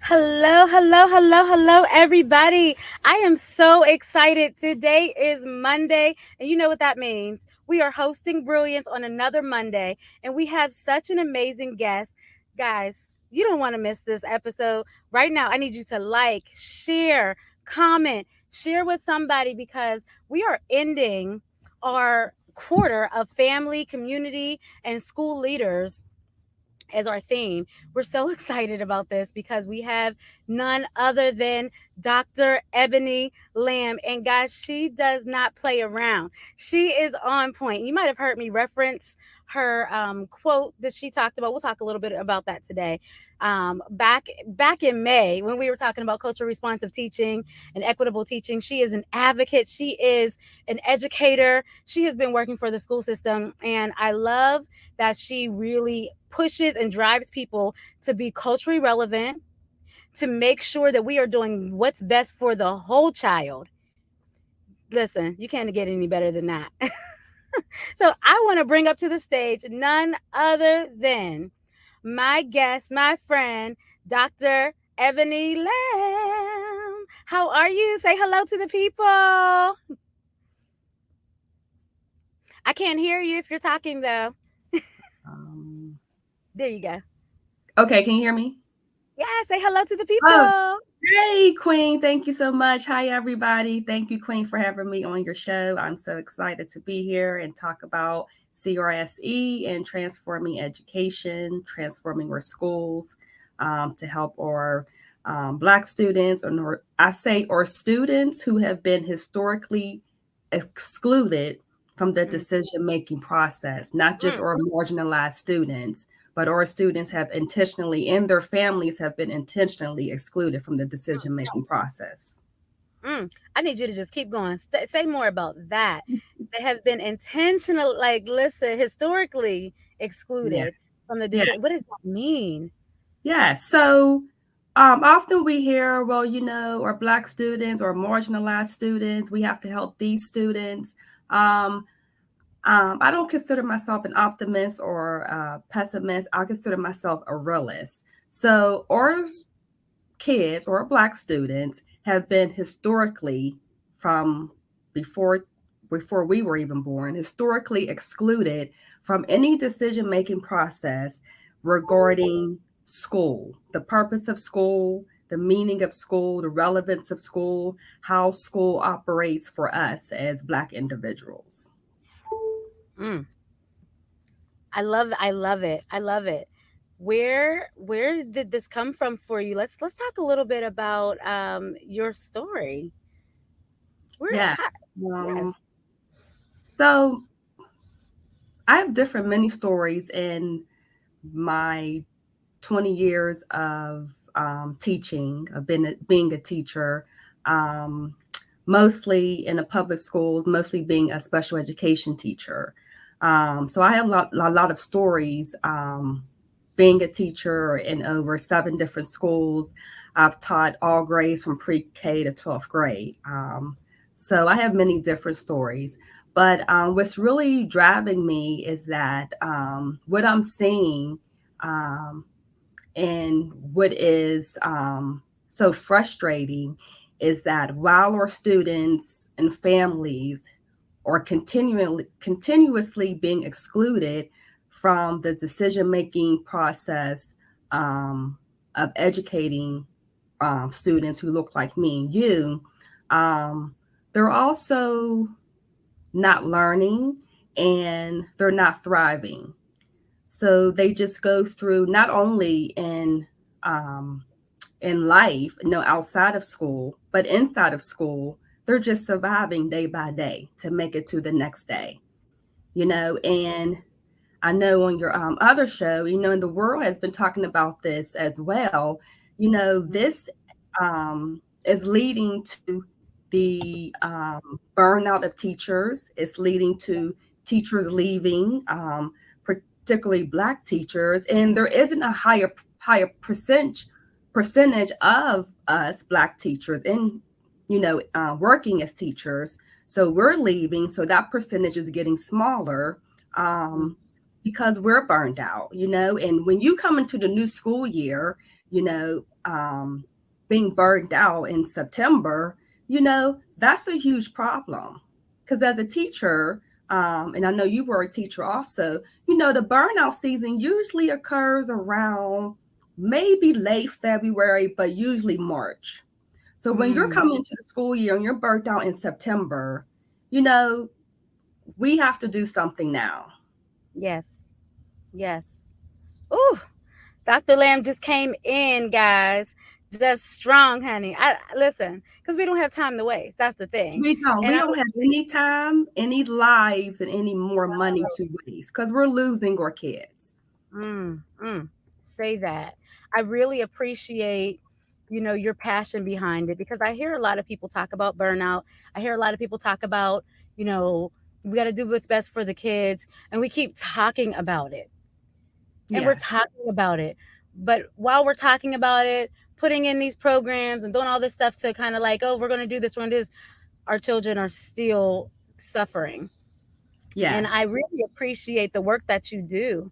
Hello, hello, hello, hello, everybody. I am so excited. Today is Monday, and you know what that means. We are hosting Brilliance on another Monday, and we have such an amazing guest. Guys, you don't want to miss this episode. Right now, I need you to like, share, comment, share with somebody because we are ending our quarter of family, community, and school leaders as our theme. We're so excited about this because we have none other than Dr. Ebonie Lamb. And guys, she does not play around. She is on point. You might have heard me reference her quote that she talked about. We'll talk a little bit about that today. Back in May, when we were talking about culturally responsive teaching and equitable teaching, she is an advocate. She is an educator. She has been working for the school system, and I love that she really pushes and drives people to be culturally relevant, to make sure that we are doing what's best for the whole child. Listen, you can't get any better than that. So I want to bring up to the stage none other than my guest, my friend, Dr. Ebonie Lamb. How are you? Say hello to the people. I can't hear you if you're talking, though. Um, There you go. okay, can you hear me? Yeah, say hello to the Oh, people. hey, Queen. Thank you so much. Hi, everybody. Thank you, Queen, for having me on your show. I'm so excited to be here and talk about CRSE and transforming education, transforming our schools to help our Black students, or I say, or students who have been historically excluded from the Mm, decision-making process, not just mm, our marginalized students, but our students have intentionally, and their families have been intentionally excluded from the decision making process. I need you to just keep going. Say more about that. They have been intentional, like, listen, historically Yeah. excluded from the Yeah. decision. What does that mean? Yeah. So often we hear, well, our Black students or marginalized students, we have to help these students. Um, I don't consider myself an optimist or a pessimist. I consider myself a realist. So our kids or Black students have been historically, from before before we were even born, historically excluded from any decision making process regarding school, the purpose of school, the meaning of school, the relevance of school, how school operates for us as Black individuals. Mm, I love it. I love it. Where did this come from for you? Let's talk a little bit about your story. Where how, Yes. yes. So I have different many stories in my 20 years of teaching, of being a teacher, um, mostly in a public school, mostly being a special education teacher. So I have a lot of stories being a teacher in over 7 different schools. I've taught all grades from pre-K to 12th grade. So I have many different stories. But what's really driving me is that what I'm seeing um, and what is so frustrating is that while our students and families are continuously being excluded from the decision making process um, of educating students who look like me and you, um, they're also not learning and they're not thriving. So they just go through not only um, in life, outside of school, but inside of school, they're just surviving day by day to make it to the next day. And I know on your other show, and the world has been talking about this as well. This is leading to the burnout of teachers. It's leading to teachers leaving, particularly Black teachers, and there isn't a higher percentage of us Black teachers in working as teachers. So we're leaving, so that percentage is getting smaller Mm, because we're burned out. And when you come into the new school year, you know, being burned out in September, that's a huge problem. Because as a teacher, and I know you were a teacher also, the burnout season usually occurs around maybe late February, but usually March. So when you're Mm, coming into the school year and you're burnt out in September, you know, we have to do something now. yes, yes. Ooh, Dr. Lamb just came in, guys. Just strong, honey. I listen, because we don't have time to waste. That's the thing. We don't. And We I don't have was any time, any lives, and any more money to waste because we're losing our kids. mm, mm, say that. I really appreciate, your passion behind it because I hear a lot of people talk about burnout. I hear a lot of people talk about, you know, we got to do what's best for the kids, and we keep talking about it. And we're Yes. talking about it. But while we're talking about it, putting in these programs and doing all this stuff to kind of like, oh, we're going to do this, we're going to do this, our children are still suffering. And Yes. I really appreciate the work that you do.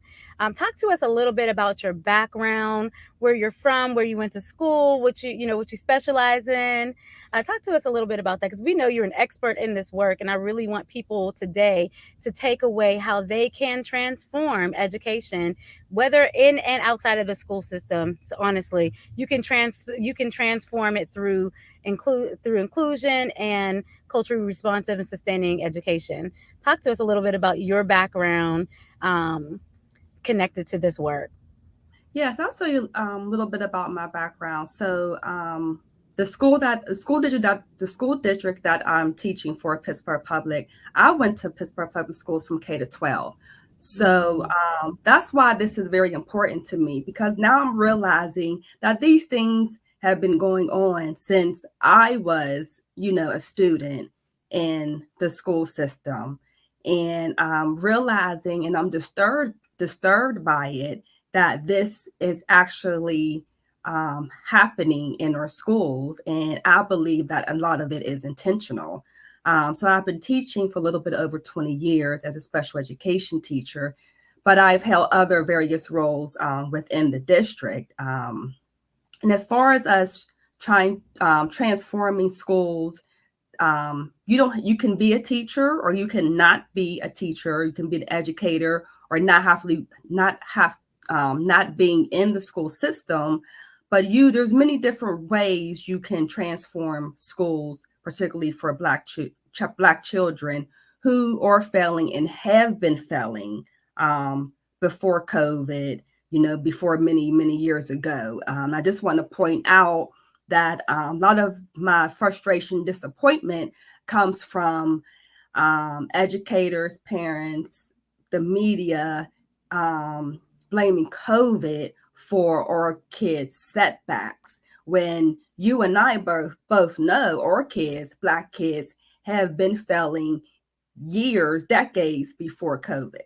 Talk to us a little bit about your background, where you're from, where you went to school, what you specialize in. Talk to us a little bit about that because we know you're an expert in this work, and I really want people today to take away how they can transform education, whether in and outside of the school system. So honestly, you can transform it through inclusion and culturally responsive and sustaining education. Talk to us a little bit about your background um, connected to this work. Yes, I'll tell you a little bit about my background. So, the school district that I'm teaching for, Pittsburgh Public, I went to Pittsburgh Public Schools from K to 12. So Mm, that's why this is very important to me because now I'm realizing that these things have been going on since I was, a student in the school system, and I'm realizing, and I'm disturbed by it that this is actually happening in our schools. And I believe that a lot of it is intentional. So I've been teaching for a little bit over 20 years as a special education teacher, but I've held other various roles within the district. And as far as us trying transforming schools, you can be a teacher or you can not be a teacher, you can be an educator or not being in the school system, but there's many different ways you can transform schools, particularly for black children who are failing and have been failing before COVID, before many years ago. I just want to point out that a lot of my frustration, disappointment comes from educators, parents, the media, um, blaming COVID for our kids' setbacks. When you and I both know our kids, black kids, have been failing years, decades before COVID.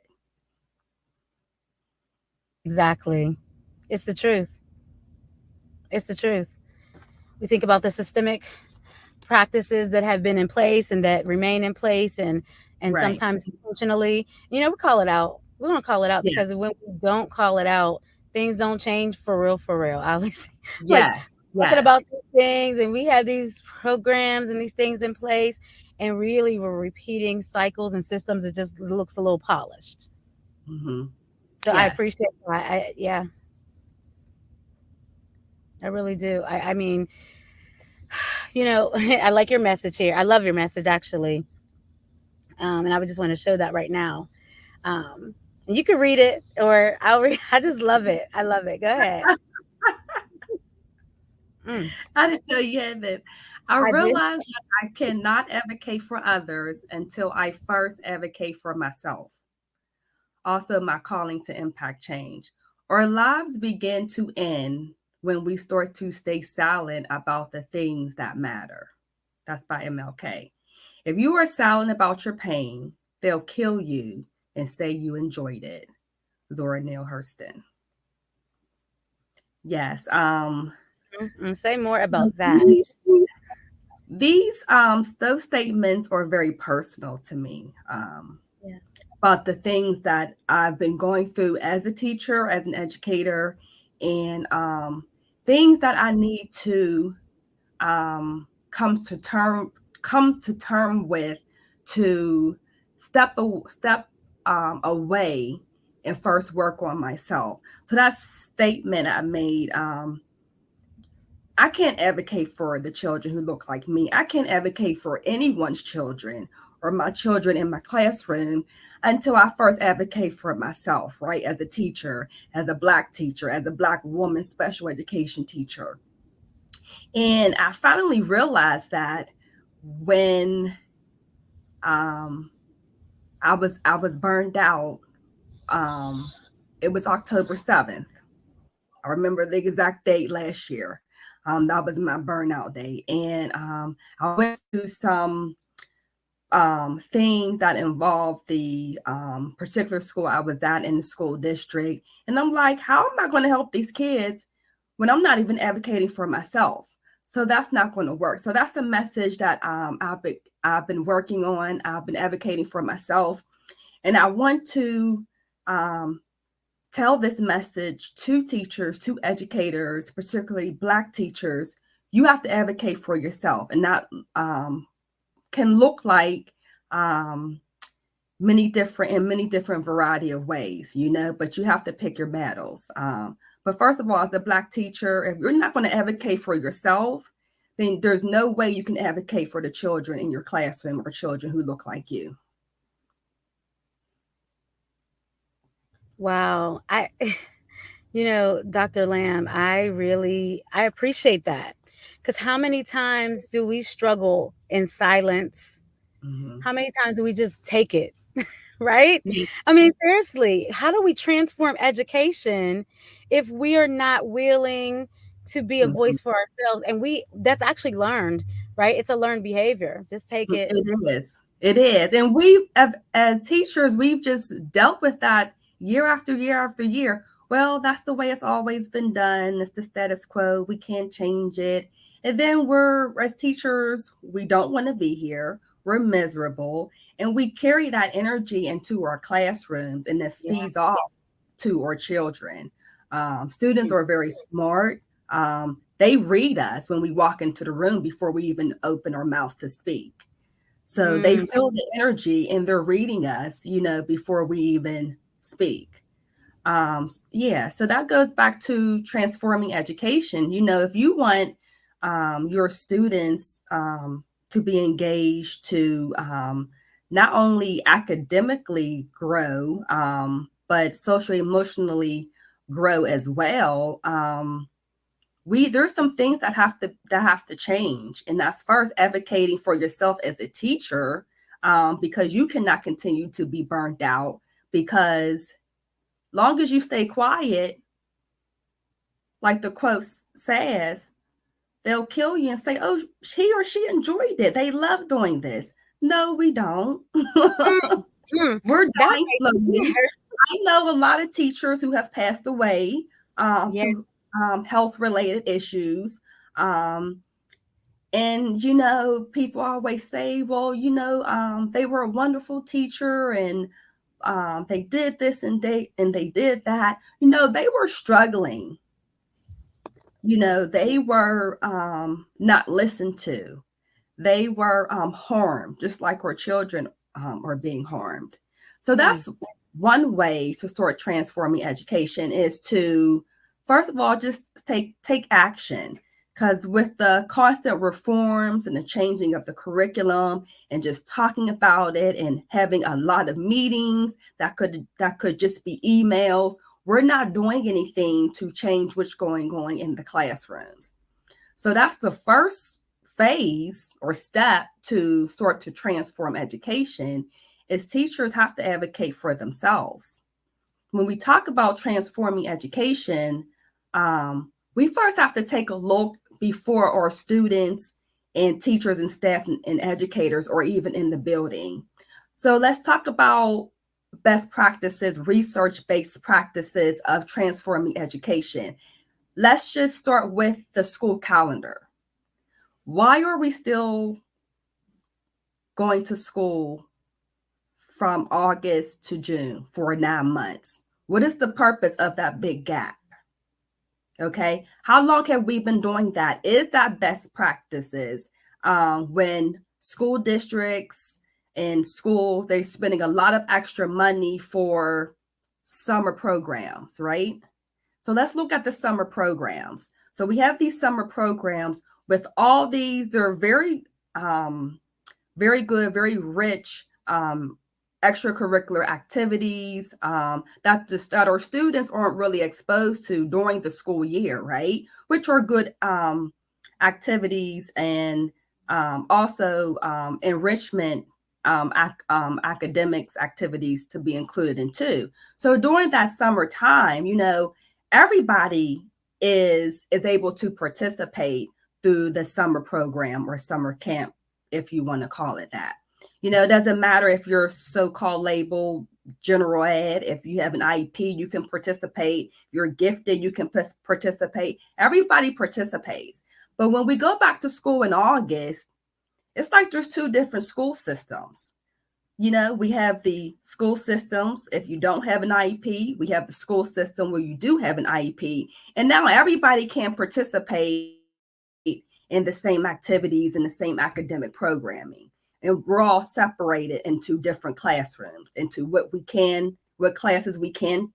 exactly. It's the truth. It's the truth. We think about the systemic practices that have been in place and that remain in place and Right. sometimes intentionally. We call it out. We're gonna call it out Yeah. because when we don't call it out, things don't change for real, for real. I was like Yes. talking Yes. about these things and we have these programs and these things in place and really we're repeating cycles and systems. It just looks a little polished. Hmm. So I Yes. appreciate that. Yeah, I really do. I mean, I like your message here. I love your message actually. And I would just want to show that right now. And you can read it, or I'll read. I just love it. I love it. Go ahead. Mm, I didn't know you had that. I I did. realized that I cannot advocate for others until I first advocate for myself. Also, my calling to impact change. Our lives begin to end when we start to stay silent about the things that matter. That's by MLK. If you are silent about your pain, they'll kill you and say you enjoyed it. Zora Neale Hurston. Yes. Say more about that. These those statements are very personal to me. Yeah. About the things that I've been going through as a teacher, as an educator, and things that I need to um, come to term come to term with to step away and first work on myself. So that statement I made, I can't advocate for the children who look like me. I can't advocate for anyone's children or my children in my classroom until I first advocate for myself, right? As a teacher, as a Black teacher, as a Black woman special education teacher. And I finally realized that when um, I was burned out. Um, it was October 7th. I remember the exact date last year. That was my burnout day, and I went through some things that involved the particular school I was at in the school district, and I'm like, how am I going to help these kids when I'm not even advocating for myself? So that's not going to work. So that's the message that I've been working on. I've been advocating for myself, and I want to um, tell this message to teachers, to educators, particularly Black teachers. You have to advocate for yourself, and that can look like um, many different variety of ways, but you have to pick your battles. But first of all, as a Black teacher, if you're not going to advocate for yourself, then there's no way you can advocate for the children in your classroom or children who look like you. Wow. Dr. Lamb, I appreciate that. Because how many times do we struggle in silence? Mm-hmm. How many times do we just take it? Right? I mean, seriously, how do we transform education if we are not willing to be a Mm-hmm. voice for ourselves? And that's actually learned, right? It's a learned behavior. Just take it. It is. It is. And we, as teachers, we've just dealt with that year after year after year. Well, that's the way it's always been done. It's the status quo. We can't change it. And then as teachers, we don't want to be here. We're miserable. And we carry that energy into our classrooms, and it Yeah. feeds off to our children. Students are very smart. They read us when we walk into the room before we even open our mouths to speak. So they Mm, feel the energy and they're reading us, before we even speak. Yeah, so that goes back to transforming education. If you want your students to be engaged, to not only academically grow, but socially, emotionally grow as well. There's some things that have to change, and that's first advocating for yourself as a teacher, because you cannot continue to be burnt out, because long as you stay quiet, like the quote says, they'll kill you and say, oh, he or she enjoyed it, they love doing this. No, we don't. mm, mm. We're That dying makes me slowly. hurt. I know a lot of teachers who have passed away Yeah. to health related issues. Um, and people always say, well, they were a wonderful teacher, and they did this and they did that. They were struggling. They were not listened to. They were harmed, just like our children are being harmed. So Mm, that's one way to start transforming education, is to, first of all, just take action. Because with the constant reforms and the changing of the curriculum and just talking about it and having a lot of meetings that could just be emails, we're not doing anything to change what's going on in the classrooms. So that's the first phase or step to start to transform education, is teachers have to advocate for themselves. When we talk about transforming education, we first have to take a look before our students and teachers and staff and educators or even in the building. So let's talk about best practices, research-based practices of transforming education. Let's just start with the school calendar. Why are we still going to school from August to June for 9 months? What is the purpose of that big gap? Okay. How long have we been doing that? Is that best practices? When school districts and schools, they're spending a lot of extra money for summer programs, right? So let's look at the summer programs. So we have these summer programs with all these, they're um, very good, very rich extracurricular activities that our students aren't really exposed to during the school year, right? Which are good activities and also enrichment academics activities to be included in too. So during that summertime, everybody is able to participate through the summer program or summer camp, if you want to call it that. It doesn't matter if you're so-called labeled general ed. If you have an IEP, you can participate. If you're gifted, you can participate. Everybody participates. But when we go back to school in August, it's like there's two different school systems. We have the school systems. If you don't have an IEP, we have the school system where you do have an IEP. And now everybody can participate in the same activities and the same academic programming. And we're all separated into different classrooms, into what classes we can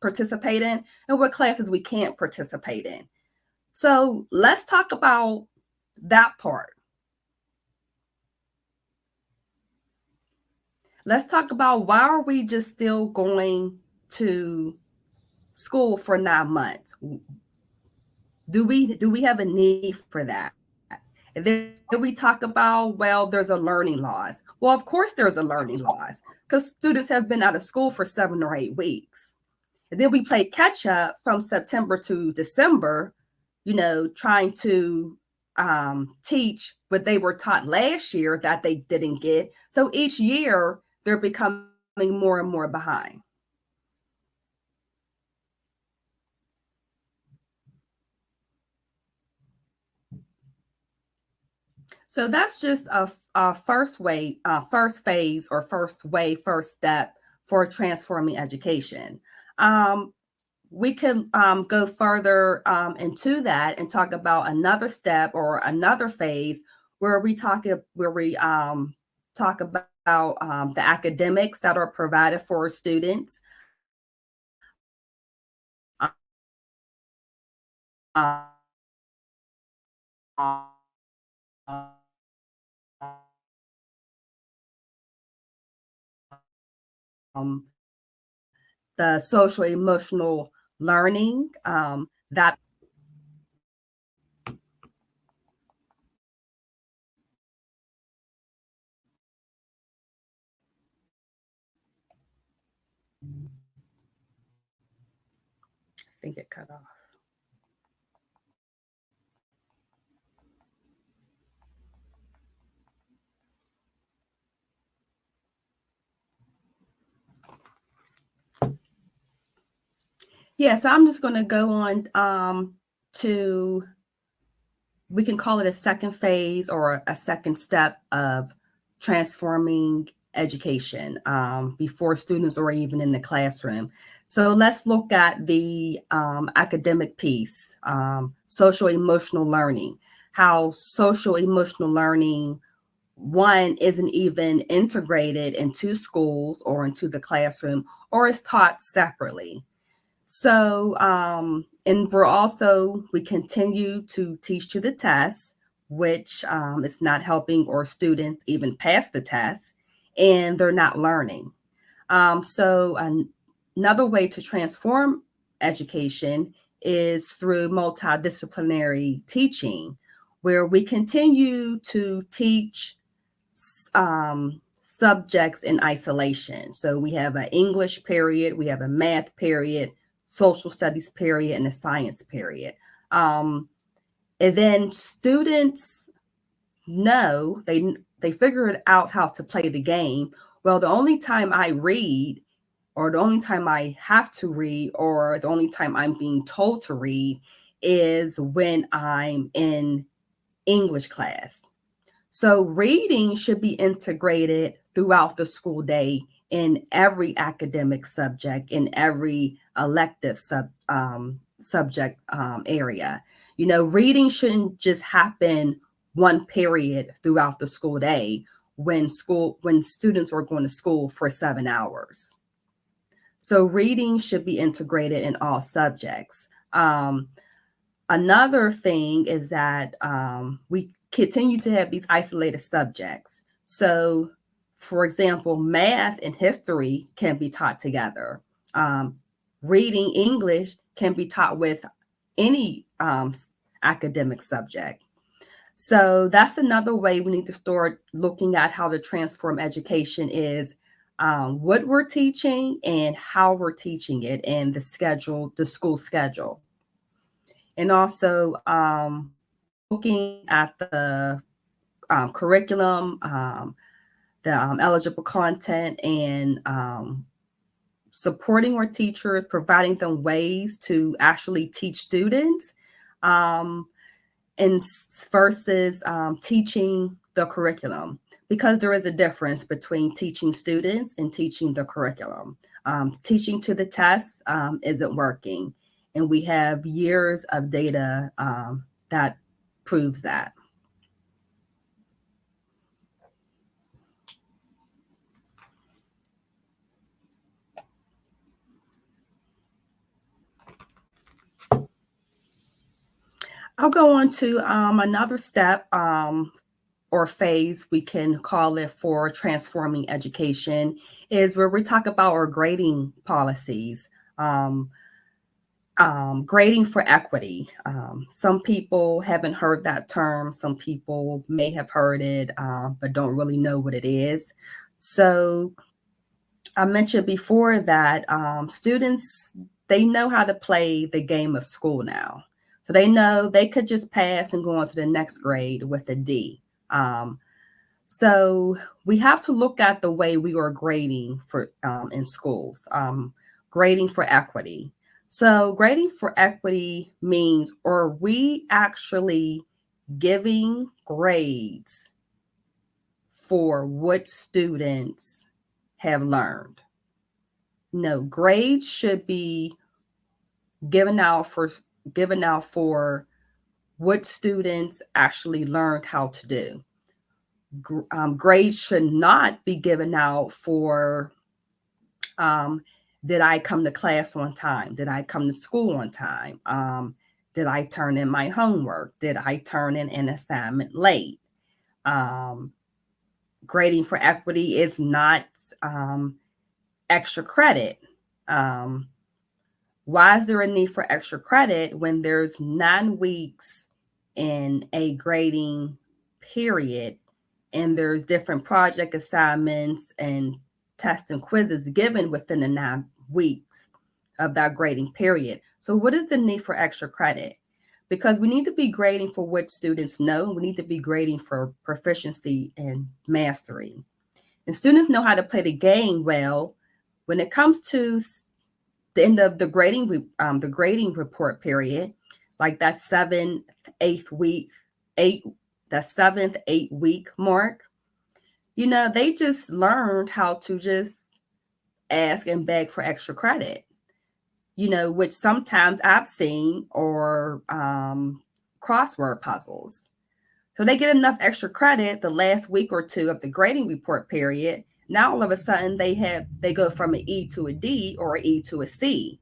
participate in and what classes we can't participate in. So let's talk about that part. Let's talk about, why are we just still going to school for 9 months? Do we have a need for that? And then we talk about, well, there's a learning loss. Well, of course there's a learning loss, because students have been out of school for 7 or 8 weeks. And then we play catch up from September to December, trying to teach what they were taught last year that they didn't get. So each year they're becoming more and more behind. So that's just a first phase or first step for transforming education. Um, we could go further into that and talk about another step or another phase where we talk about the academics that are provided for students. The social emotional learning that I think it cut off. Yeah, so I'm just going to go on to, we can call it a second phase or a second step of transforming education before students are even in the classroom. So let's look at the academic piece, social emotional learning, how social emotional learning, one, isn't even integrated into schools or into the classroom, or is taught separately. So, and we continue to teach to the test, which is not helping our students even pass the test, and they're not learning. Another way to transform education is through multidisciplinary teaching, where we continue to teach subjects in isolation. So we have an English period, we have a math period, social studies period, and a science period. And then students know, they figured out how to play the game. Well, the only time I read, or the only time I have to read, or the only time I'm being told to read, is when I'm in English class. So reading should be integrated throughout the school day in every academic subject, in every elective subject area. Reading shouldn't just happen one period throughout the school day when students are going to school for 7 hours. So reading should be integrated in all subjects. Another thing is that we continue to have these isolated subjects. So, for example, math and history can be taught together. Reading English can be taught with any academic subject. So that's another way we need to start looking at how to transform education is what we're teaching and how we're teaching it and the school schedule. And also looking at the curriculum, the eligible content, and supporting our teachers, providing them ways to actually teach students, um, and versus teaching the curriculum, because there is a difference between teaching students and teaching the curriculum. Teaching to the test isn't working, and we have years of data that proves that. I'll go on to another step or phase, we can call it, for transforming education, is where we talk about our grading policies. Grading for equity. Some people haven't heard that term. Some people may have heard it, but don't really know what it is. So I mentioned before that students, they know how to play the game of school now. So they know they could just pass and go on to the next grade with a D. So we have to look at the way we are grading for in schools, grading for equity. So grading for equity means, are we actually giving grades for what students have learned? No, grades should be given out for what students actually learned how to do. Grades should not be given out for did I come to class on time? Did I come to school on time? Did I turn in my homework? Did I turn in an assignment late? Grading for equity is not extra credit. Why is there a need for extra credit when there's 9 weeks in a grading period and there's different project assignments and tests and quizzes given within the 9 weeks of that grading period? So what is the need for extra credit? Because we need to be grading for what students know. We need to be grading for proficiency and mastery. And students know how to play the game well. When it comes to the end of the grading report period, like that seventh, 8 week mark, they just learned how to just ask and beg for extra credit, which sometimes I've seen, or crossword puzzles. So they get enough extra credit the last week or two of the grading report period. Now all of a sudden they go from an E to a D or an E to a C.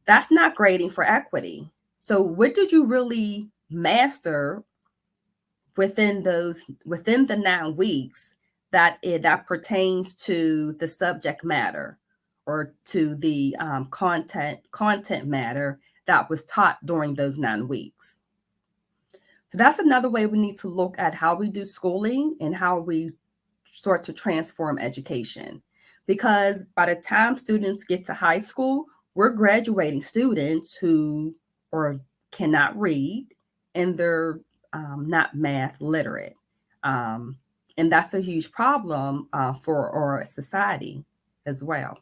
That's not grading for equity. So what did you really master within the 9 weeks that pertains to the subject matter or to the content matter that was taught during those 9 weeks? So that's another way we need to look at how we do schooling and how we start to transform education. Because by the time students get to high school, we're graduating students who cannot read, and they're not math literate. And that's a huge problem for our society as well.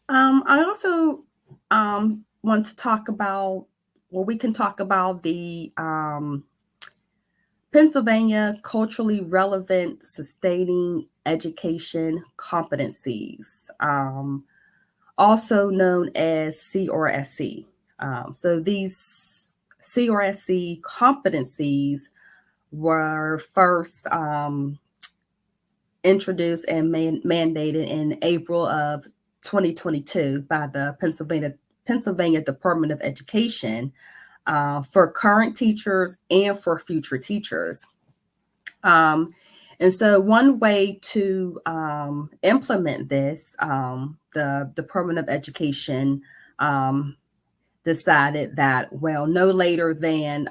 I also want to talk about, we can talk about the Pennsylvania Culturally Relevant Sustaining Education Competencies, also known as CRSC. So these CRSC competencies were first introduced and mandated in April of 2022 by the Pennsylvania Department of Education for current teachers and for future teachers. And so one way to implement this, the Department of Education decided that, well, no later than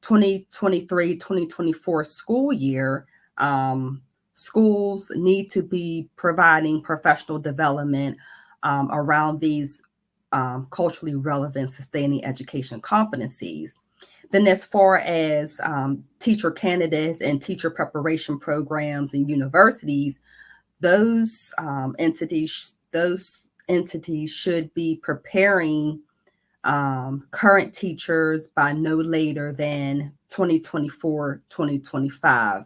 2023-2024 school year, schools need to be providing professional development around these culturally relevant sustaining education competencies. Then, as far as teacher candidates and teacher preparation programs in universities, those entities should be preparing current teachers by no later than 2024-2025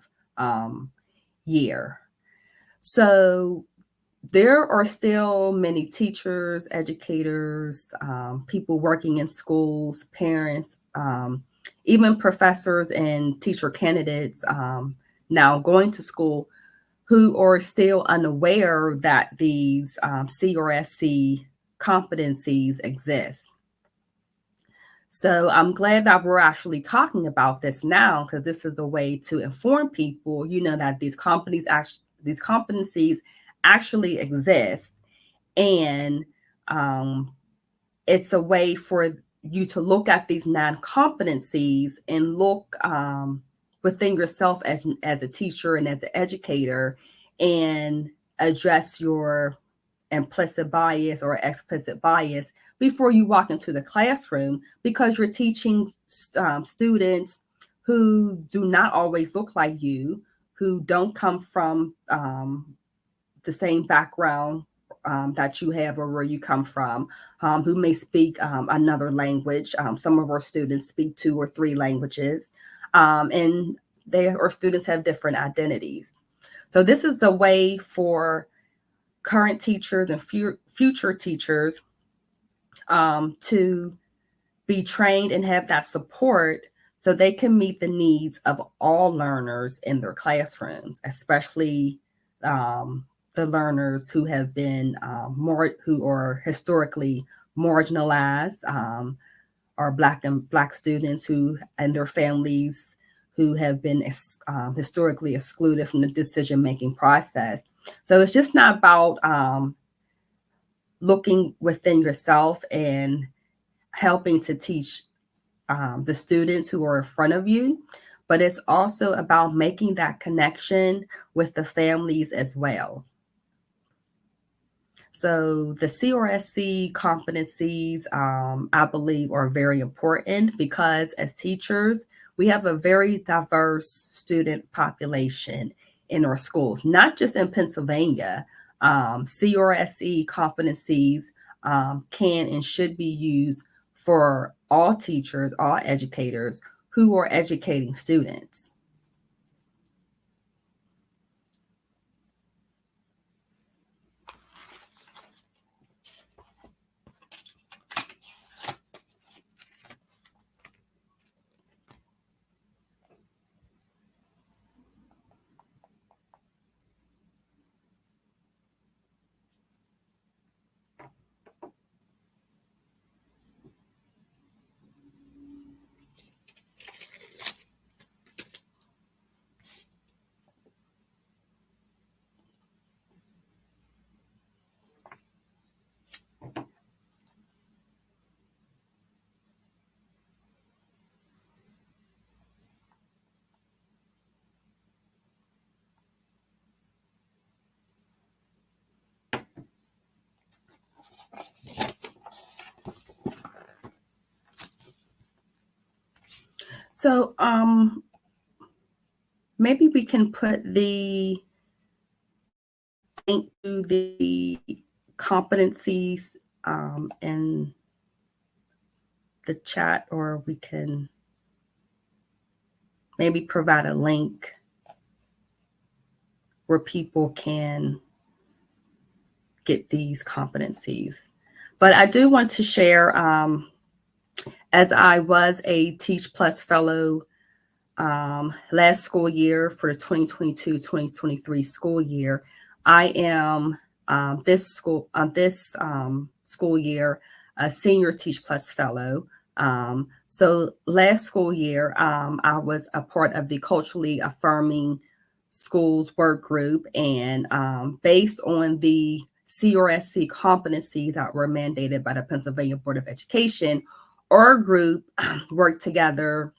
year. So there are still many teachers, educators, people working in schools, parents, even professors and teacher candidates now going to school who are still unaware that these CRSC competencies exist. So I'm glad that we're actually talking about this now, because this is the way to inform people, that these competencies actually exist, and it's a way for you to look at these non-competencies and look within yourself as a teacher and as an educator, and address your implicit bias or explicit bias before you walk into the classroom, because you're teaching students who do not always look like you, who don't come from the same background that you have or where you come from, who may speak another language. Some of our students speak 2 or 3 languages, and our students have different identities. So this is the way for current teachers and future teachers to be trained and have that support so they can meet the needs of all learners in their classrooms, especially the learners who have been who are historically marginalized, or Black students who and their families who have been historically excluded from the decision-making process. So it's just not about looking within yourself and helping to teach the students who are in front of you, but it's also about making that connection with the families as well. So the CRSC competencies, I believe, are very important, because as teachers, we have a very diverse student population in our schools, not just in Pennsylvania. CRSC competencies can and should be used for all teachers, all educators who are educating students. So maybe we can put the link to the competencies in the chat, or we can maybe provide a link where people can get these competencies. But I do want to share, as I was a Teach Plus Fellow last school year for the 2022-2023 school year, I am this school year a senior Teach Plus Fellow. So last school year, I was a part of the culturally affirming schools work group, and based on the CRSC competencies that were mandated by the Pennsylvania Board of Education, our group worked together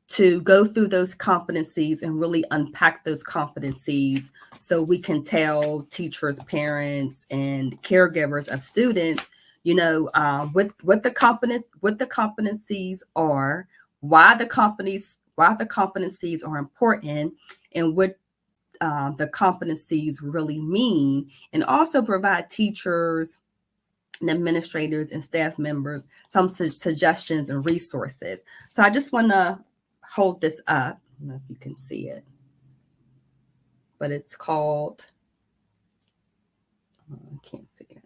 to go through those competencies and really unpack those competencies so we can tell teachers, parents, and caregivers of students, what the competencies are, why the competencies are important, and what the competencies really mean, and also provide teachers and administrators and staff members some suggestions and resources. So I just want to hold this up. I don't know if you can see it, but it's called, I can't see it.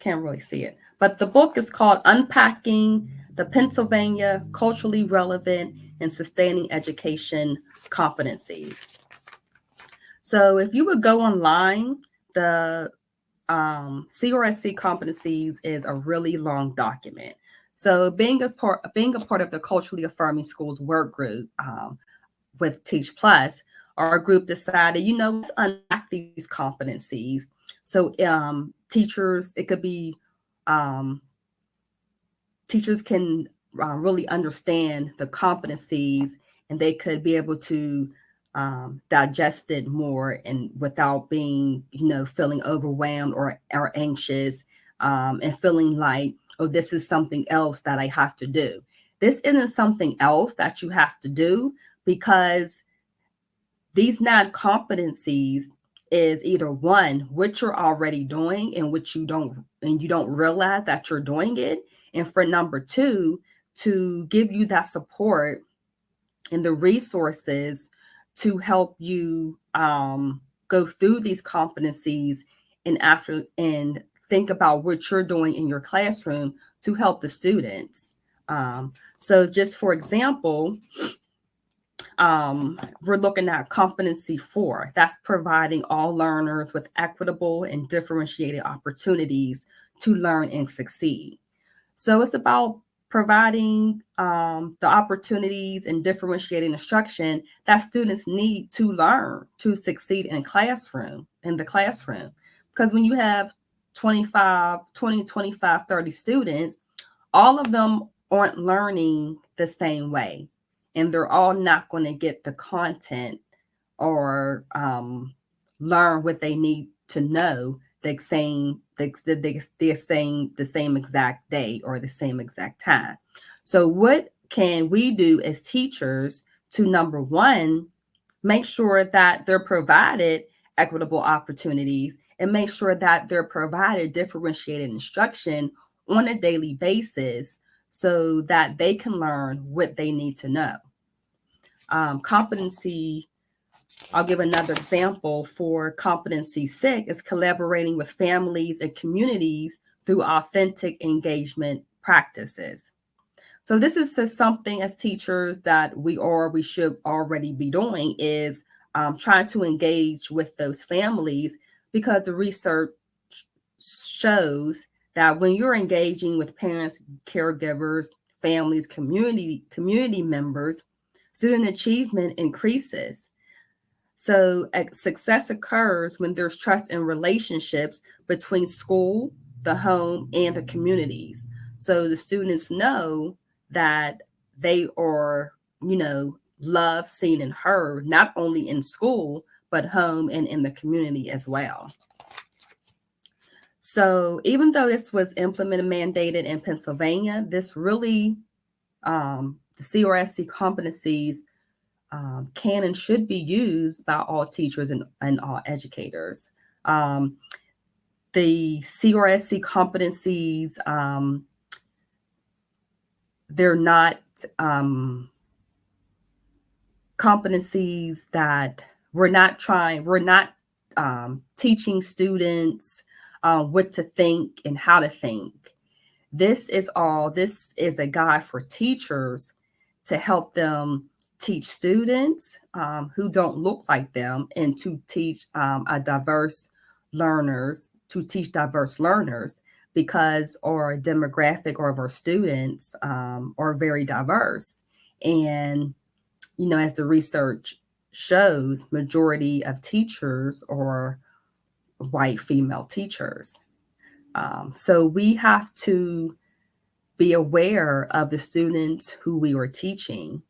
Can't really see it. But the book is called Unpacking the Pennsylvania Culturally Relevant and Sustaining Education Competencies. So if you would go online, the CRSC competencies is a really long document. So being a part of the culturally affirming schools work group with Teach Plus, our group decided, let's unpack these competencies. So teachers, it could be teachers can really understand the competencies, and they could be able to digest it more, and without being, feeling overwhelmed or anxious, and feeling like, oh, this is something else that I have to do. This isn't something else that you have to do, because these 9 competencies is either one, what you're already doing and you don't realize that you're doing it. And for number 2, to give you that support and the resources to help you go through these competencies, and think about what you're doing in your classroom to help the students. So just for example, we're looking at competency 4. That's providing all learners with equitable and differentiated opportunities to learn and succeed. So it's about providing the opportunities and differentiating instruction that students need to learn to succeed in the classroom. Because when you have 20, 25, 30 students, all of them aren't learning the same way, and they're all not going to get the content or learn what they need to know the same exact day or the same exact time. So what can we do as teachers to, number 1, make sure that they're provided equitable opportunities, and make sure that they're provided differentiated instruction on a daily basis so that they can learn what they need to know. Competency, I'll give another example for competency 6, is collaborating with families and communities through authentic engagement practices. So this is something as teachers that we should already be doing, is trying to engage with those families, because the research shows that when you're engaging with parents, caregivers, families, community members, student achievement increases. So success occurs when there's trust and relationships between school, the home, and the communities. So the students know that they are, loved, seen, and heard, not only in school, but home and in the community as well. So even though this was implemented, mandated in Pennsylvania, this really, the CRSC competencies can and should be used by all teachers and all educators. The CRSC competencies, they're not competencies that we're not teaching students what to think and how to think. This is a guide for teachers to help them teach students who don't look like them, and to teach a diverse learners, to teach diverse learners, because our demographic or of our students are very diverse. And, as the research shows, majority of teachers are white female teachers. So we have to be aware of the students who we are teaching,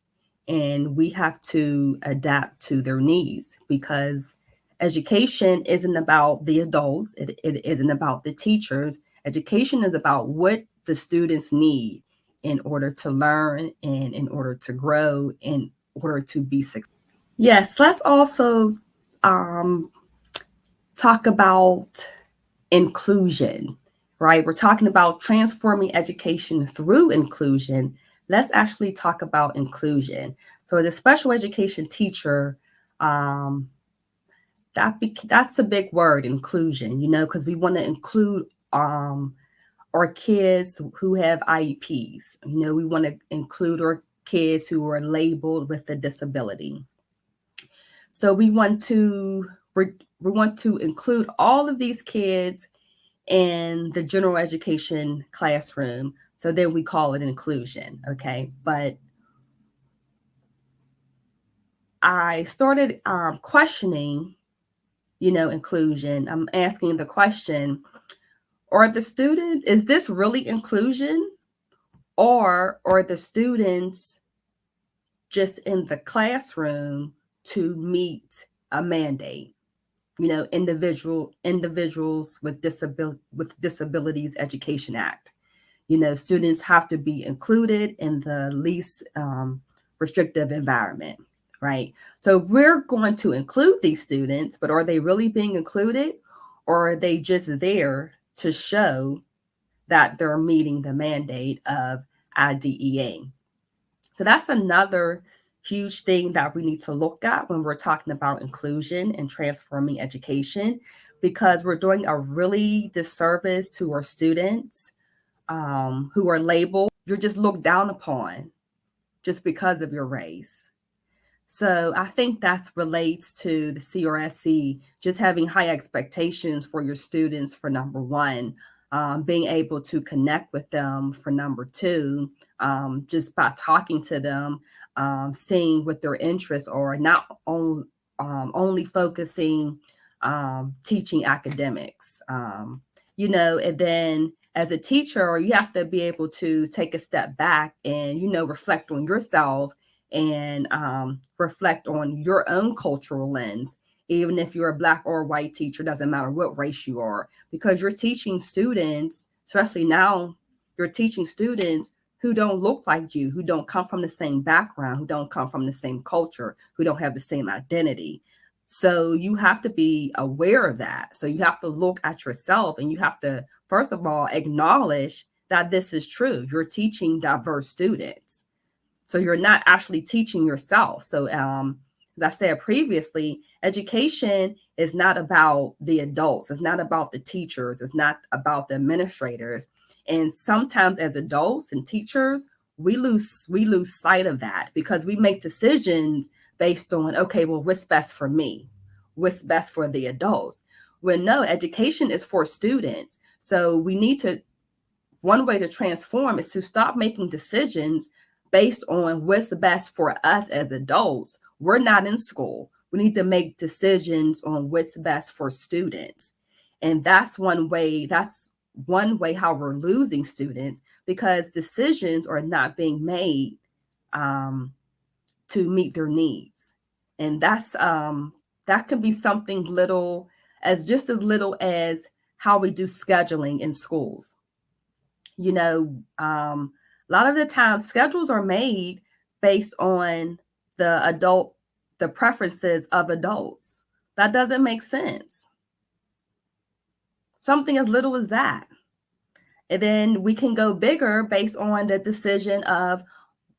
and we have to adapt to their needs, because education isn't about the adults, it isn't about the teachers. Education is about what the students need in order to learn and in order to grow, in order to be successful. Yes, let's also um, talk about inclusion, right? We're talking about transforming education through inclusion. Let's actually talk about inclusion. So, the special education teacher, um, that's a big word, inclusion, because we want to include our kids who have IEPs. We want to include our kids who are labeled with a disability. So we want to include all of these kids in the general education classroom. So then we call it inclusion, okay? But I started questioning, inclusion. I'm asking the question, is this really inclusion? Or are the students just in the classroom to meet a mandate? Individuals with Disabilities Education Act. Students have to be included in the least restrictive environment, right? So we're going to include these students, but are they really being included, or are they just there to show that they're meeting the mandate of IDEA? So that's another huge thing that we need to look at when we're talking about inclusion and transforming education, because we're doing a really disservice to our students who are labeled. You're just looked down upon just because of your race. So I think that relates to the CRSC, just having high expectations for your students, for number one, being able to connect with them for number two, just by talking to them, seeing what their interests are, not only focusing teaching academics, and then as a teacher, you have to be able to take a step back and, reflect on yourself, and reflect on your own cultural lens. Even if you're a Black or a white teacher, doesn't matter what race you are, because you're teaching students, especially now, you're teaching students who don't look like you, who don't come from the same background, who don't come from the same culture, who don't have the same identity. So you have to be aware of that. So you have to look at yourself, and you have to, first of all, acknowledge that this is true. You're teaching diverse students. So you're not actually teaching yourself. So as I said previously, education is not about the adults. It's not about the teachers. It's not about the administrators. And sometimes as adults and teachers, we lose sight of that, because we make decisions based on, okay, well, what's best for me? What's best for the adults? When no, education is for students. So we need to, one way to transform is to stop making decisions based on what's best for us as adults. We're not in school. We need to make decisions on what's best for students. And that's one way how we're losing students, because decisions are not being made to meet their needs. And that can be something as little as how we do scheduling in schools. A lot of the time schedules are made based on the preferences of adults. That doesn't make sense. Something as little as that. And then we can go bigger based on the decision of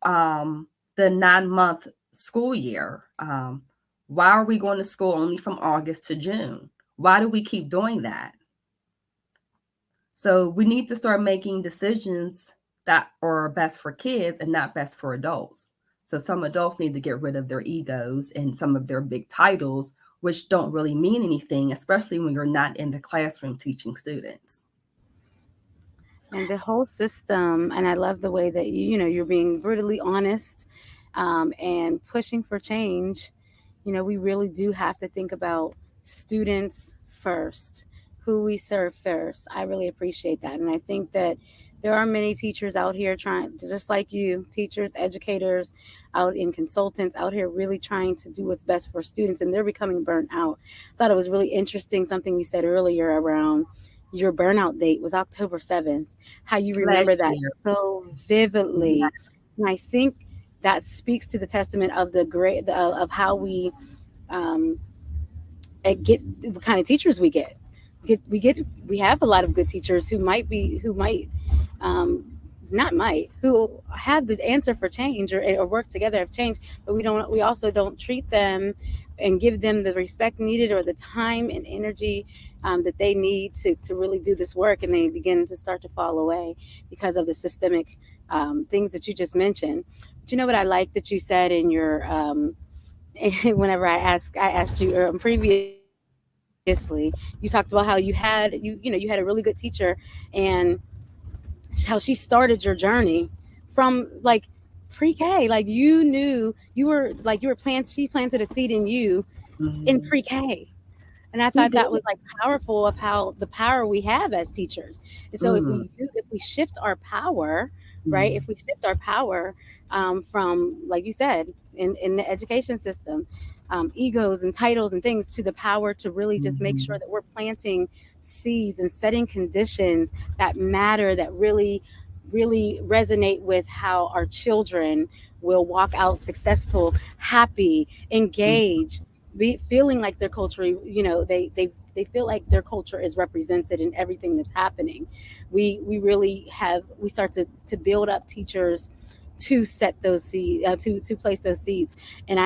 the 9-month school year. Why are we going to school only from August to June? Why do we keep doing that? So we need to start making decisions that are best for kids and not best for adults. So some adults need to get rid of their egos and some of their big titles, which don't really mean anything, especially when you're not in the classroom teaching students. And the whole system, and I love the way that you're being brutally honest, and pushing for change. We really do have to think about students first, who we serve first. I really appreciate that, and I think that there are many teachers out here trying, just like you, teachers, educators, out in consultants out here really trying to do what's best for students, and they're becoming burnt out. I thought it was really interesting something you said earlier around your burnout date was October 7th, how you remember Last that year. so Yeah. vividly. And I think that speaks to the testament of the great of how we um, get what kind of teachers we get. We have a lot of good teachers who might um, not might who have the answer for change, or work together have change, but we also don't treat them and give them the respect needed or the time and energy that they need to really do this work, and they begin to start to fall away because of the systemic things that you just mentioned. But you know what I like that you said in your whenever I asked you previously, you talked about how you had a really good teacher, and how she started your journey from like pre-K. Like you knew you were she planted a seed in you in Hmm. pre-K. And I He thought did. that was like powerful of how the power we have as teachers. And so Mm. if we shift our power, right? If Mm. we shift our power from, like you said, in the education system, egos and titles and things, to the power to really just make sure Hmm. that we're planting seeds and setting conditions that matter, that really resonate with how our children will walk out successful, happy, engaged, feeling like their culture, they feel like their culture is represented in everything that's happening. We really have we start to build up teachers to set those seeds, to place those seeds. And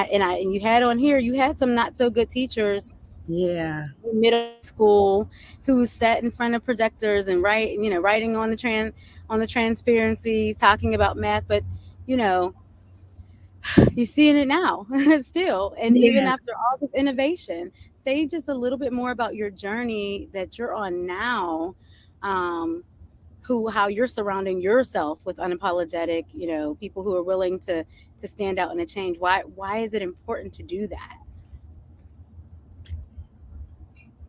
you had on here, you had some not so good teachers Yeah. in middle school who sat in front of projectors and writing on the transparencies, talking about math, but you know you're seeing it now still, and even Yeah. after all this innovation. Say just a little bit more about your journey that you're on now, um, who how you're surrounding yourself with unapologetic, people who are willing to stand out in a change. Why is it important to do that?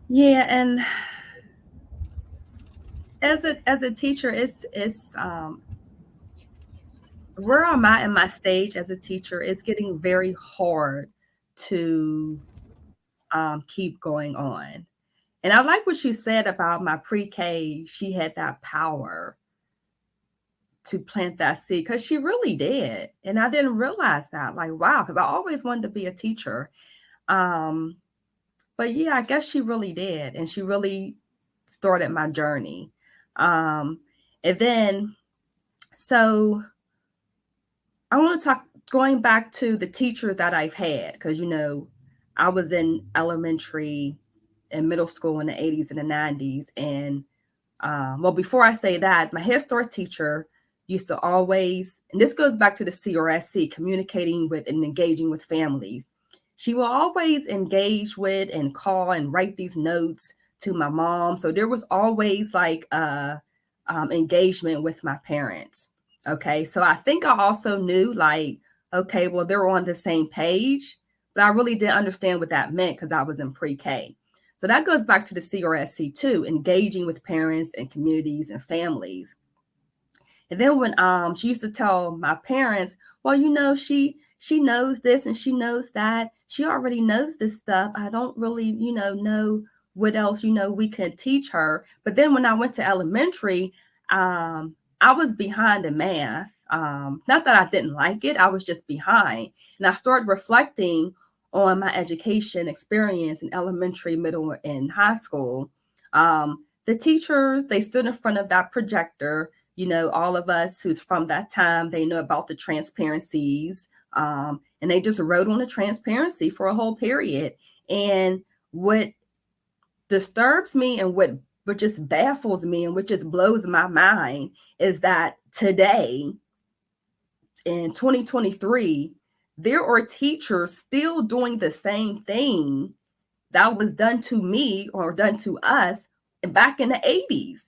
Yeah. And as a teacher, it's where I'm at in my stage as a teacher, it's getting very hard to keep going on. And I like what you said about my pre-K. She had that power to plant that seed because she really did. And I didn't realize that. Like, wow, because I always wanted to be a teacher. Um, but yeah, I guess she really did. And she really started my journey. Um, and then, so I want to talk going back to the teacher that I've had, because, I was in elementary and middle school in the 80s and the 90s. And well, before I say that, my history teacher used to always, and this goes back to the CRSC, communicating with and engaging with families. She will always engage with and call and write these notes to my mom. So there was always like engagement with my parents. Okay. So I think I also knew, like, okay, well, they're on the same page, but I really didn't understand what that meant because I was in pre-K. So that goes back to the CRSC too, engaging with parents and communities and families. And then when she used to tell my parents, well, she knows this and she knows that. She already knows this stuff. I don't really, know what else, we can teach her. But then when I went to elementary, I was behind in math. Not that I didn't like it, I was just behind. And I started reflecting on my education experience in elementary, middle, and high school. The teachers, they stood in front of that projector. All of us who's from that time, they know about the transparencies. And they just wrote on the transparency for a whole period. And what disturbs me and what just baffles me and what just blows my mind is that today in 2023, there are teachers still doing the same thing that was done to me or done to us back in the 80s.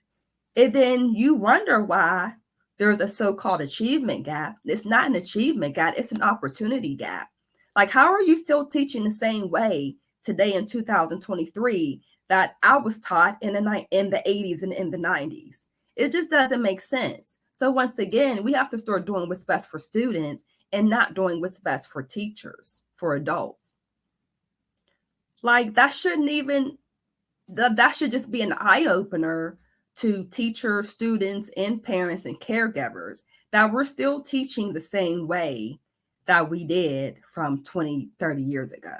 And then you wonder why there's a so-called achievement gap. It's not an achievement gap, it's an opportunity gap. Like, how are you still teaching the same way today in 2023 that I was taught in the 80s and in the 90s? It just doesn't make sense. So once again, we have to start doing what's best for students and not doing what's best for teachers, for adults. Like, that should just be an eye opener to teachers, students, and parents and caregivers that we're still teaching the same way that we did from 20, 30 years ago.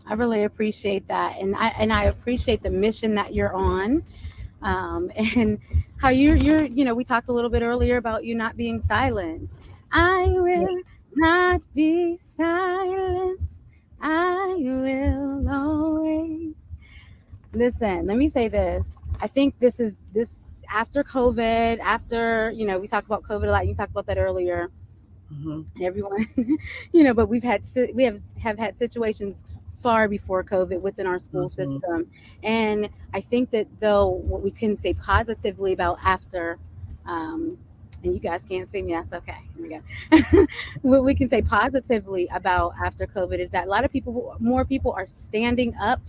I really appreciate that, and I appreciate the mission that you're on, and how we talked a little bit earlier about you not being silent. I will not be silent. I will always listen. Let me say this. I think this after COVID, after we talk about COVID a lot. You talked about that earlier. Mm-hmm. Everyone, but we have had situations far before COVID within our school Mm-hmm. system, and I think that though what we can say positively about after, um, and you guys can't see me, that's okay. Here we go. What we can say positively about after COVID is that a lot of people, more people, are standing up.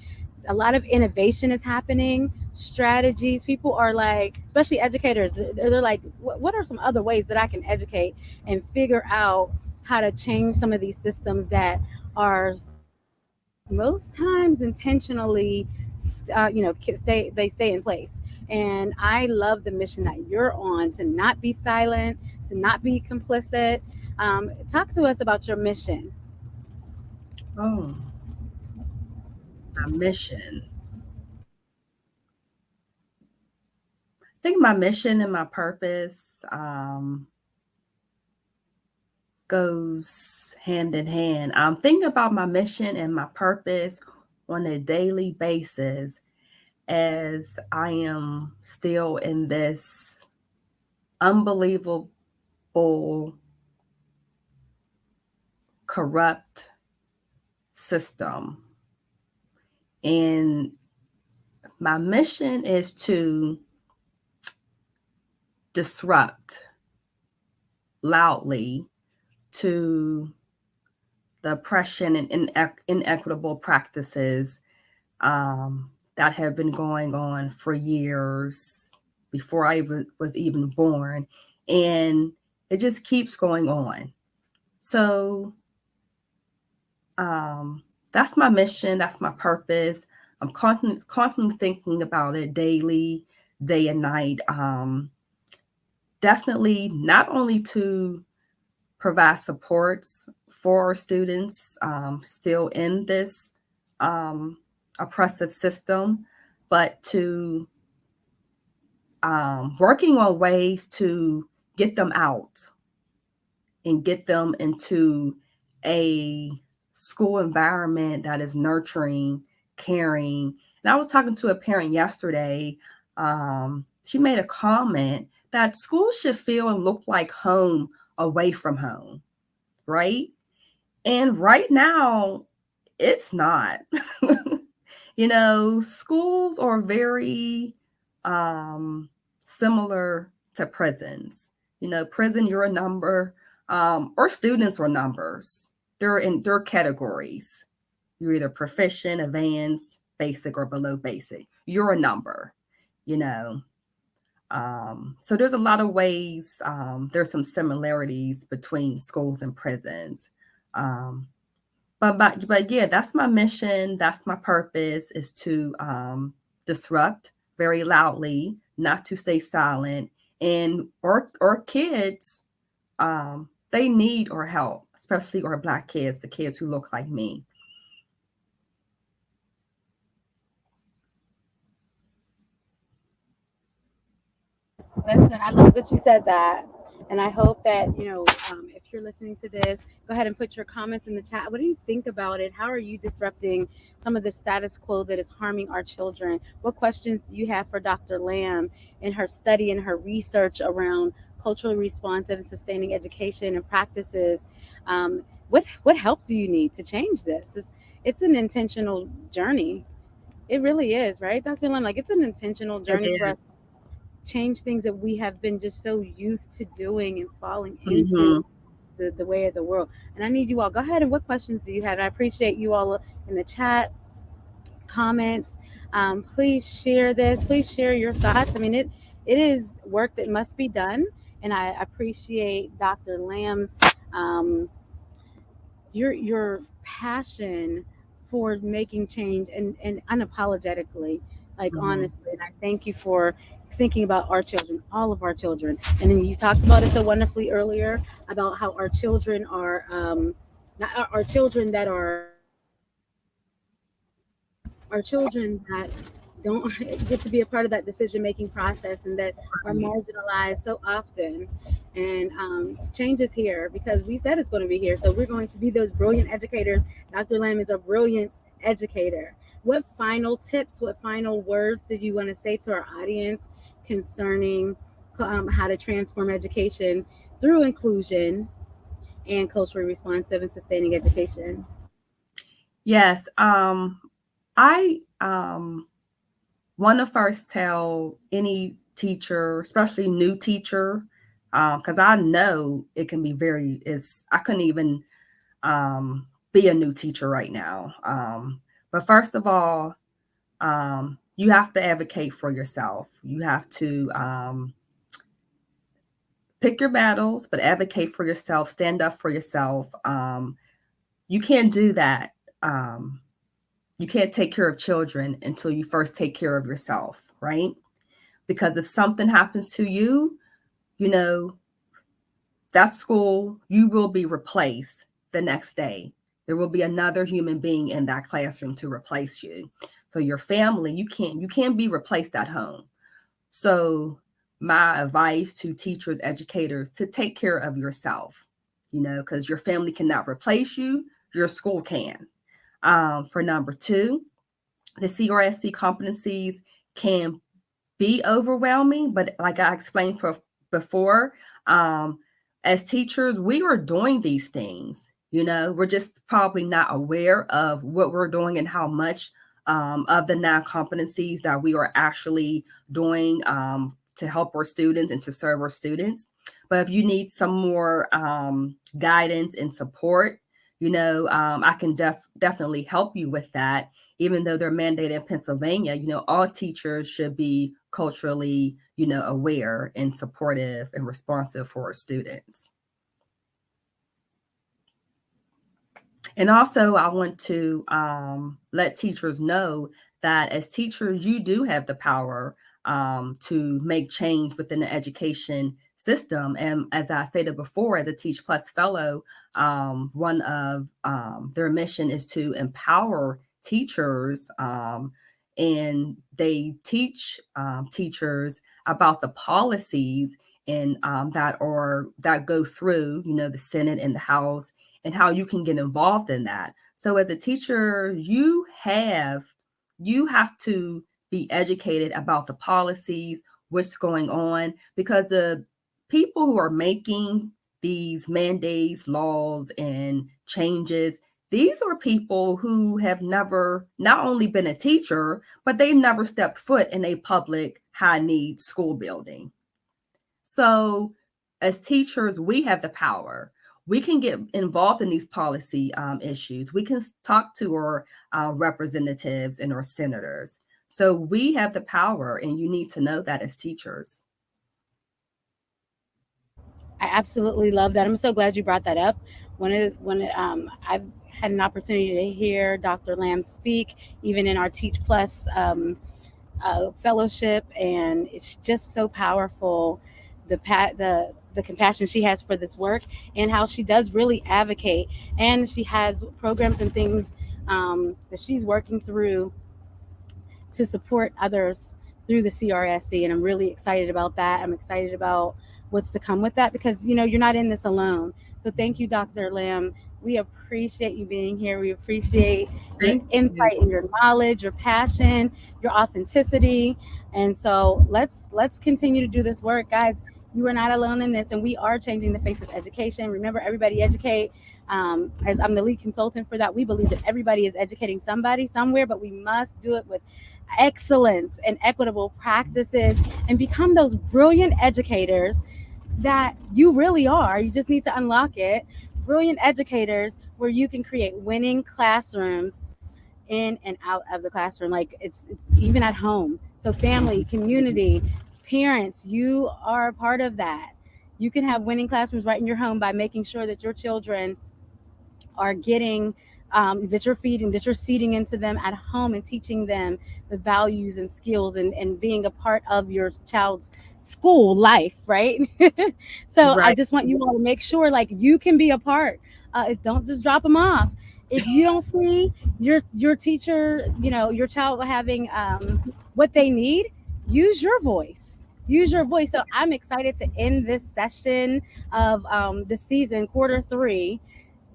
A lot of innovation is happening, strategies. People are like, especially educators, they're like, what are some other ways that I can educate and figure out how to change some of these systems that are most times intentionally, they stay in place. And I love the mission that you're on, to not be silent, to not be complicit. Talk to us about your mission. Oh, my mission. I think my mission and my purpose um, goes hand in hand. I'm thinking about my mission and my purpose on a daily basis as I am still in this unbelievable, corrupt system. And my mission is to disrupt loudly to the oppression and inequitable practices that have been going on for years before I was even born. And it just keeps going on. So um, that's my mission, that's my purpose. I'm constantly thinking about it daily, day and night. Definitely not only to provide supports for our students still in this um, oppressive system, but to working on ways to get them out and get them into a school environment that is nurturing, caring. And I was talking to a parent yesterday. She made a comment that schools should feel and look like home away from home, right? And right now, it's not. Schools are very um, similar to prisons. Prison, you're a number, or students are numbers. They're categories. You're either proficient, advanced, basic, or below basic. You're a number. You know. So there's a lot of ways. There's some similarities between schools and prisons. Um, but yeah, that's my mission. That's my purpose, is to disrupt very loudly, not to stay silent. And our kids, they need our help, especially our Black kids, the kids who look like me. Listen, I love that you said that. And I hope that, if you're listening to this, go ahead and put your comments in the chat. What do you think about it? How are you disrupting some of the status quo that is harming our children? What questions do you have for Dr. Lamb in her study and her research around culturally responsive and sustaining education and practices? What help do you need to change this? It's an intentional journey. It really is, right, Dr. Lamb? Like, it's an intentional It journey for is. us change things that we have been just so used to doing and falling into Mm-hmm. the way of the world. And I need you all, go ahead, and what questions do you have? I appreciate you all in the chat, comments. Please share this. Please share your thoughts. I mean, it is work that must be done. And I appreciate Dr. Lamb's um, your passion for making change and unapologetically, like, Mm-hmm. honestly. And I thank you for thinking about our children, all of our children. And then you talked about it so wonderfully earlier about how our children are not our children that are our children that don't get to be a part of that decision making process and that are Right. marginalized so often. And change is here because we said it's going to be here. So we're going to be those brilliant educators. Dr. Lamb is a brilliant educator. What final tips, what final words did you want to say to our audience concerning how to transform education through inclusion and culturally responsive and sustaining education? Yes. I want to first tell any teacher, especially new teacher, because I know it can be very. Is I couldn't even be a new teacher right now. But first of all, you have to advocate for yourself. You have to pick your battles, but advocate for yourself. Stand up for yourself. You can't do that. Um, you can't take care of children until you first take care of yourself, right? Because if something happens to you, you know, that school, you will be replaced the next day. There will be another human being in that classroom to replace you. So your family, you can't be replaced at home. So my advice to teachers, educators, to take care of yourself, because your family cannot replace you, your school can. For number two, the CRSC competencies can be overwhelming, but like I explained before, um, as teachers, we are doing these things. We're just probably not aware of what we're doing and how much of the non competencies that we are actually doing to help our students and to serve our students. But if you need some more guidance and support, I can definitely help you with that, even though they're mandated in Pennsylvania. All teachers should be culturally, aware and supportive and responsive for our students. And also, I want to let teachers know that as teachers, you do have the power to make change within the education system. And as I stated before, as a Teach Plus Fellow, one of their mission is to empower teachers, and they teach teachers about the policies and that go through, the Senate and the House, and how you can get involved in that. So as a teacher, you have to be educated about the policies, what's going on, because the people who are making these mandates, laws, and changes, these are people who have never not only been a teacher, but they've never stepped foot in a public high needs school building. So, as teachers, we have the power. We can get involved in these policy issues. We can talk to our representatives and our senators. So, we have the power, and you need to know that as teachers. I absolutely love that. I'm so glad you brought that up. I've had an opportunity to hear Dr. Lamb speak, even in our Teach Plus fellowship, and it's just so powerful. The compassion she has for this work and how she does really advocate, and she has programs and things that she's working through to support others through the CRSC, and I'm really excited about that. I'm excited about what's to come with that, because you're not in this alone. So thank you, Dr. Lamb. We appreciate you being here. We appreciate your Thank you. insight and your knowledge, your passion, your authenticity. And so let's continue to do this work, guys. You are not alone in this, and we are changing the face of education. Remember, everybody educate. As I'm the lead consultant for that, we believe that everybody is educating somebody somewhere, but we must do it with excellence and equitable practices and become those brilliant educators that you really are. You just need to unlock it. Brilliant educators where you can create winning classrooms in and out of the classroom. Like it's even at home. So family, community, parents, you are a part of that. You can have winning classrooms right in your home by making sure that your children are getting that you're feeding, that you're seeding into them at home and teaching them the values and skills, and being a part of your child's school life, right? So I Right. just want you all to make sure like you can be a part. Don't just drop them off. If you don't see your teacher, your child having what they need, use your voice. Use your voice. So I'm excited to end this session of the season, quarter 3.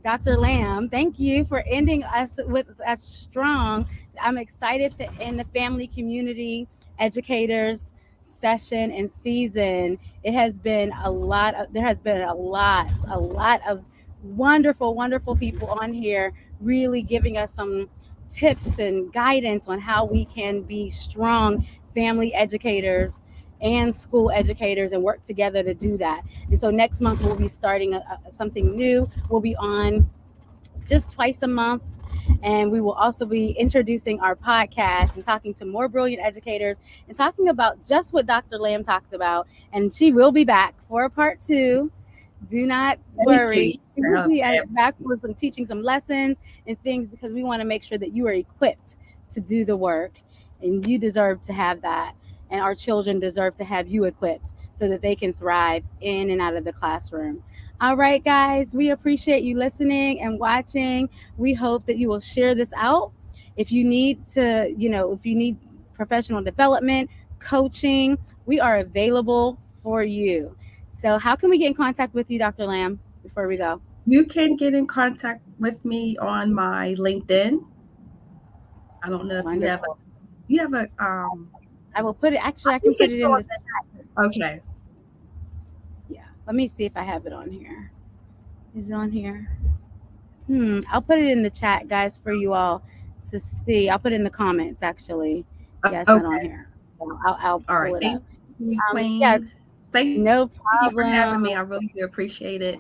Dr. Lamb, thank you for ending us with us strong. I'm excited to end the family community educators session and season. It has been a lot of, there has been a lot of wonderful, wonderful people on here really giving us some tips and guidance on how we can be strong family educators and school educators and work together to do that. And so next month we'll be starting something new. We'll be on just twice a month. And we will also be introducing our podcast and talking to more brilliant educators and talking about just what Dr. Lamb talked about. And she will be back for a part 2. Do not Thank you. worry. She will be back with some teaching some lessons and things, because we want to make sure that you are equipped to do the work, and you deserve to have that. And our children deserve to have you equipped so that they can thrive in and out of the classroom. All right, guys, we appreciate you listening and watching. We hope that you will share this out. If you need to, if you need professional development, coaching, we are available for you. So, how can we get in contact with you, Dr. Lamb, before we go? You can get in contact with me on my LinkedIn. I don't know if Wonderful. you have a I will put it, actually, I I can think put it's it in on the, okay. yeah, let me see if I have it on here. Is it on here? I'll put it in the chat, guys, for you all to see. I'll put it in the comments, actually. Yeah, it's not on Okay. here. I'll All pull right. it Thank up. you, Yeah, Queen. Thank you for no having me. I really do problem. appreciate it.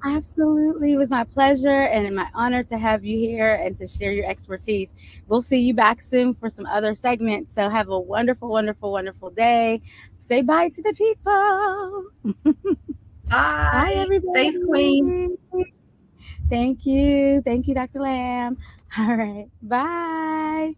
Absolutely. It was my pleasure and my honor to have you here and to share your expertise. We'll see you back soon for some other segments. So have a wonderful, wonderful, wonderful day. Say bye to the people. Bye, Bye. Thanks, Queen. everybody. Thank you. Thank you, Dr. Lamb. All right. Bye.